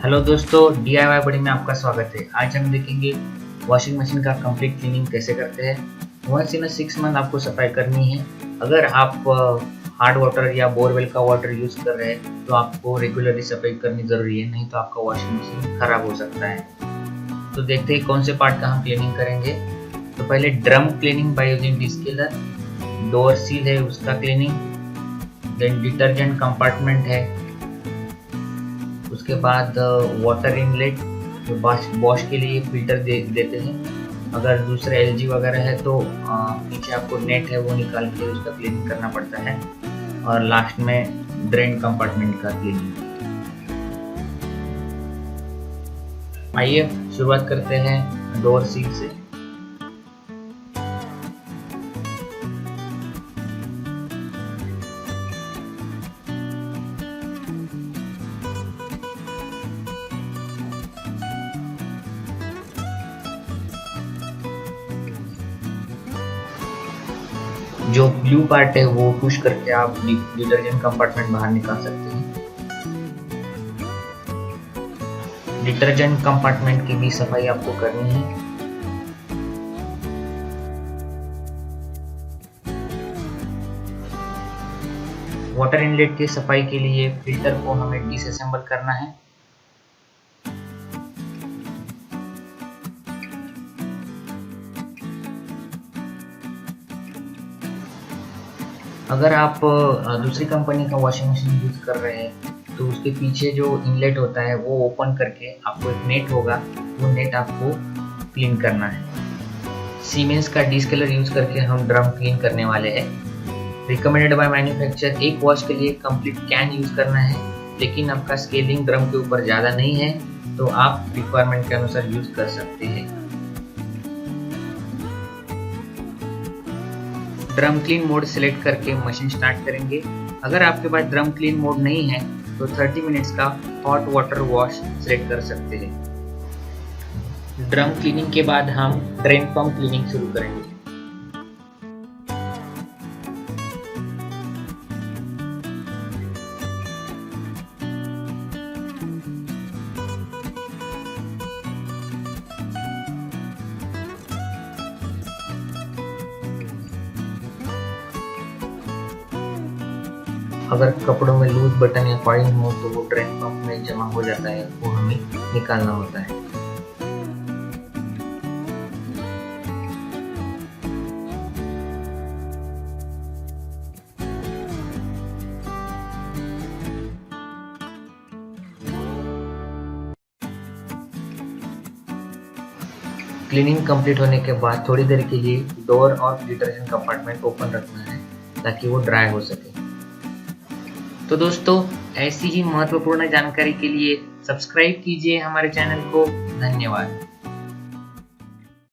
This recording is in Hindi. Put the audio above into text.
हेलो दोस्तों, DIY बड़ी में आपका स्वागत है। आज हम देखेंगे वॉशिंग मशीन का कंप्लीट क्लीनिंग कैसे करते हैं। वंस इन 6 मंथ आपको सफाई करनी है। अगर आप हार्ड वाटर या बोरवेल का वाटर यूज़ कर रहे हैं तो आपको रेगुलरली सफाई करनी ज़रूरी है, नहीं तो आपका वॉशिंग मशीन खराब हो सकता है। तो देखते हैं कौन से पार्ट का हम क्लीनिंग करेंगे। तो पहले drum cleaning by using descaler, door seal है उसका क्लीनिंग, देन डिटर्जेंट कंपार्टमेंट है, उसके बाद वाटर इनलेट जो वॉश के लिए फिल्टर देते हैं। अगर दूसरे LG वगैरह है तो पीछे आपको नेट है वो निकाल के उसका क्लीनिंग करना पड़ता है। और लास्ट में ड्रेन कंपार्टमेंट का क्लीनिंग। आइए शुरुआत करते हैं डोर सील से। जो ब्लू पार्ट है वो पुश करके आप डिटर्जेंट कंपार्टमेंट बाहर निकाल सकते हैं। डिटर्जेंट कंपार्टमेंट की भी सफाई आपको करनी है। वाटर इनलेट की सफाई के लिए फिल्टर को हमें डिसअसेंबल करना है। अगर आप दूसरी कंपनी का वॉशिंग मशीन यूज कर रहे हैं तो उसके पीछे जो इनलेट होता है वो ओपन करके आपको एक नेट होगा, वो नेट आपको क्लीन करना है। सीमेंस का डिस्केलर यूज करके हम ड्रम क्लीन करने वाले हैं। रिकमेंडेड बाय मैन्युफैक्चरर एक वॉश के लिए कंप्लीट कैन यूज करना है, लेकिन आपका स्केलिंग ड्रम के ऊपर ज़्यादा नहीं है तो आप रिक्वायरमेंट के अनुसार यूज कर सकते हैं। ड्रम क्लीन मोड सिलेक्ट करके मशीन स्टार्ट करेंगे। अगर आपके पास ड्रम क्लीन मोड नहीं है तो 30 मिनट्स का हॉट वाटर वॉश सिलेक्ट कर सकते हैं। ड्रम क्लीनिंग के बाद हम ड्रेन पंप क्लीनिंग शुरू करेंगे। अगर कपड़ों में लूज बटन या कॉइल हो तो वो ड्रेन पंप में जमा हो जाता है, वो हमें निकालना होता है। क्लीनिंग कंप्लीट होने के बाद थोड़ी देर के लिए डोर और डिटर्जेंट कंपार्टमेंट ओपन रखना है ताकि वो ड्राई हो सके। तो दोस्तों, ऐसी ही महत्वपूर्ण जानकारी के लिए सब्सक्राइब कीजिए हमारे चैनल को। धन्यवाद।